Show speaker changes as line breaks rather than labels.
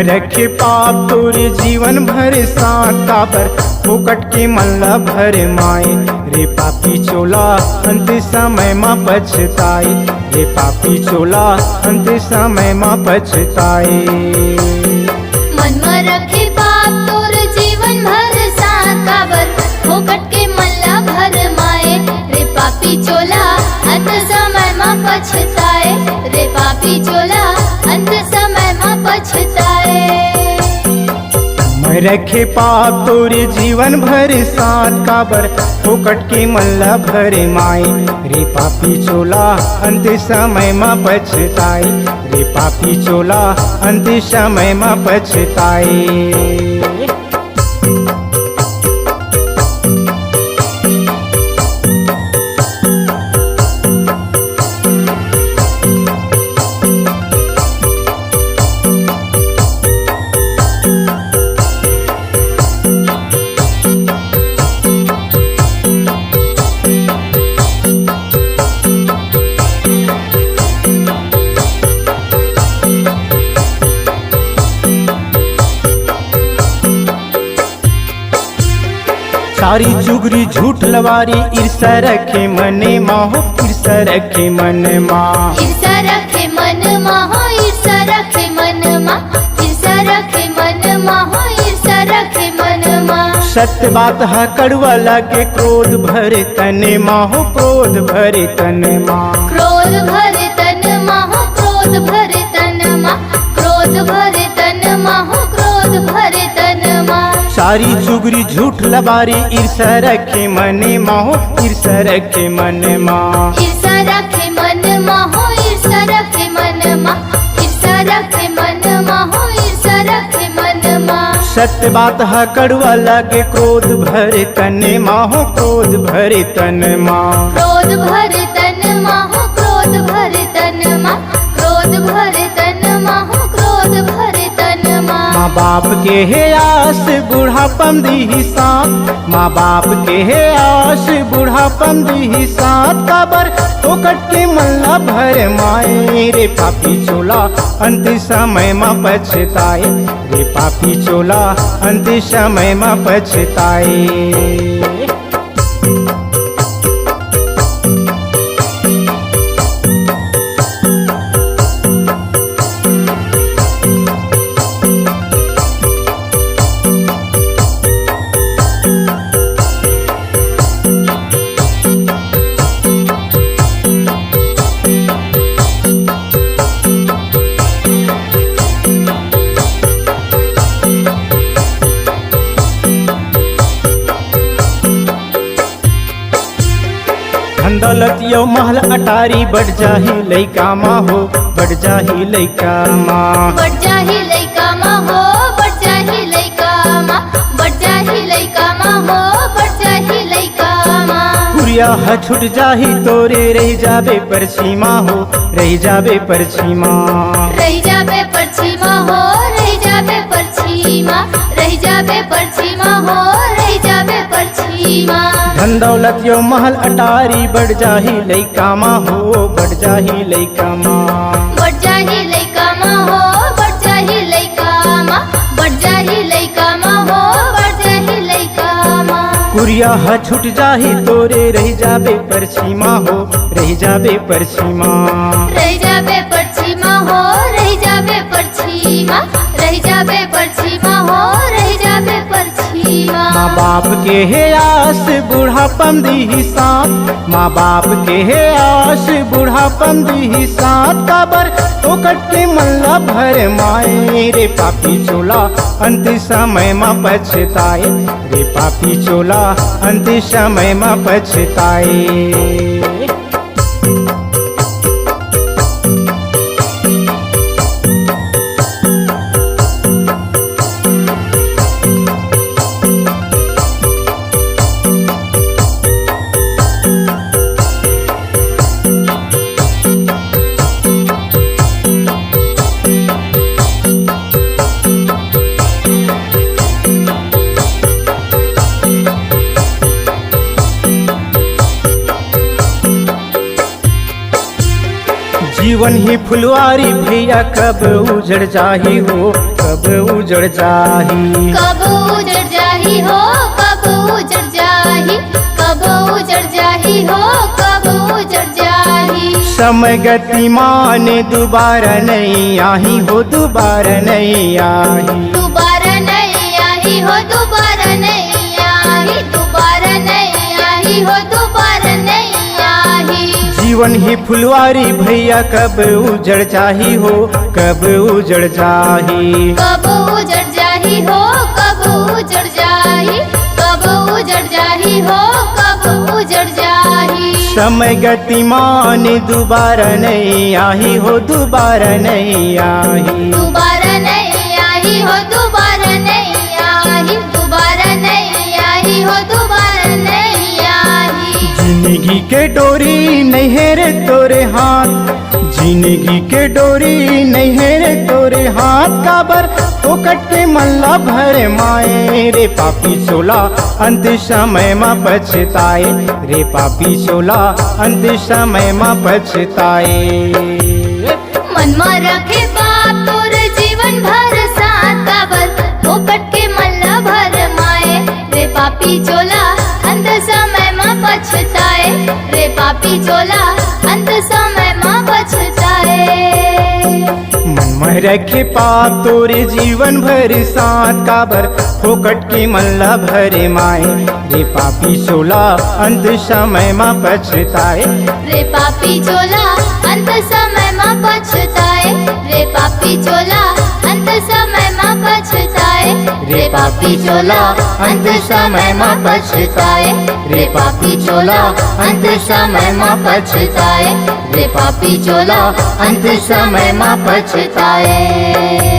रखे पाप तोर जीवन भर साथ काबर फोकट के मल्ला भर माए रे पापी चोला अंत समय मा पछताए रे पापी चोला अंत समय मा पछताए।
मन में रखे पाप तोर जीवन भर साथ काबर फोकट के मल्ला भर माए रे पापी चोला अंत समय मा पछताए रे पापी चोला अंत समय मा पछताए।
मैं रखे पाप तोरे जीवन भर साथ काबर फोकट के मल्ला भर माए रे पापी चोला अंत समय मा पछताए रे पापी चोला अंत समय मा पछताए। सारी चुगरी झूठ लवारी ईर्षा रखे मने माहो ईर्षा रखे मन माँ
ईर्षा रखे मन माहो ईर्षा रखे मन माँ ईर्षा रखे मन माहो ईर्षा रखे मन माँ।
सत्य बात है कड़वा लगे क्रोध भरे तने माहो क्रोध भरे तन माँ
क्रोध भरे तन माहो क्रोध भरे तन माँ क्रोध भरे तन माहो क्रोध भरे तन माँ।
सारी चुगरी झूठ लबारी ईर्षा रखे मने माहो ईर्षा रखे मन माँ
ईर्षा रखे मन माहो ईर्षा रखे मन माँ ईर्षा रखे मन माहो ईर्षा रखे मन माँ।
सत्य बात है कड़वा लगे क्रोध भरे तने माहो क्रोध भरे तन माँ
क्रोध भरे तन माहो क्रोध भरे तन माँ क्रोध भरे तन माहो क्रोध भरे तन माँ।
माँ बाप के है आस बुढ़ापन दी साथ माँ बाप के है आस बुढ़ापन दी साथ काबर फोकट के मल्ला भर माए रे पापी चोला अंत समय मा पछताए रे पापी चोला अंत समय मा पछताए। धन दौलत यो महल अटारी बढ़ जाही लइका माँ हो बढ़ जाही लइका माँ
बढ़ जाही लइका माँ हो बढ़ जाही लइका माँ बढ़ जाही लइका माँ हो बढ़ जाही लइका माँ।
पुरिया है छूट जाही तोरे रह जाबे परछी माँ हो रह जाबे परछी माँ
रह जाबे परछी माँ हो रह जाबे परछी माँ रह जाबे परछी माँ हो रह जाबे परछी माँ।
धन दौलत यो महल अटारी बढ़ जाही लइका माँ हो बढ़ जाही लइका माँ
बढ़ जाही लइका माँ हो बढ़ जाही लइका माँ बढ़ जाही लइका माँ हो बढ़ जाही लइका माँ।
पुरिया है छूट जाही तोरे रह जाबे परछी माँ हो रह जाबे परछी माँ
रह जाबे परछी माँ हो रह जाबे परछी माँ रह जाबे परछी माँ हो रह जाबे परछी माँ।
माँ बाप के है आस बुढ़ापन दी साथ माँ बाप के है आस बुढ़ापन दी साथ काबर फोकट के मल्ला भर माए रे पापी चोला अंत समय मा पछताए रे पापी चोला अंत समय मा पछताए। जीवन ही फुलवारी भैया कब उजड़ जाही हो, कब उजड़ जाही।
कब उजड़ जाही हो, कब उजड़ जाही, कब उजड़ जाही हो, कब उजड़ जाही।
समय गतिमान दोबारा नहीं आही हो, दोबारा नहीं आही।
दोबारा नहीं आई हो, दोबारा नहीं आई, दोबारा नहीं आई हो, दोबारा नहीं आई।
जीवन ही फुलवारी भैया कब उजड़ जाही हो, कब उजड़ जाही।
कब उजड़ जाही हो, कब उजड़ जाही, कब उजड़ जाही हो, कब उजड़ जाही।
समय गतिमान दोबारा नहीं आही हो, दोबारा नहीं आही।
दोबारा नहीं आई हो, दोबारा नहीं आई, दोबारा नहीं आई हो, दोबारा नहीं आई।
जिंदगी के डोरी नहीं है रे तोरे हाथ, जिंदगी के डोरी नहीं है रे तोरे हाथ। काबर फोकट के मल्ला भरे माए रे पापी सोला अंत समय में पछताए, रे पापी सोला अंत समय में पछताए।
मन में रखे बाप तोर जीवन भर साथ, काबर फोकट के मल्ला भर माए रे पापी चोला अंत समय में पछताए, रे पापी चोला अंत समय में पछताए।
मन में रखे पाप तोरे जीवन भर साथ, काबर फोकट के मल्ला भरे माए रे पापी सोला अंत समय में पछताए,
रे पापी चोला अंत समय में पछताए, रे पापी चोला अंत समय में पछताए, रे पापी चोला अंत समय में पछताए, रे पापी चोला अंत समय में पछताए, रे पापी चोला अंत समय में पछताए।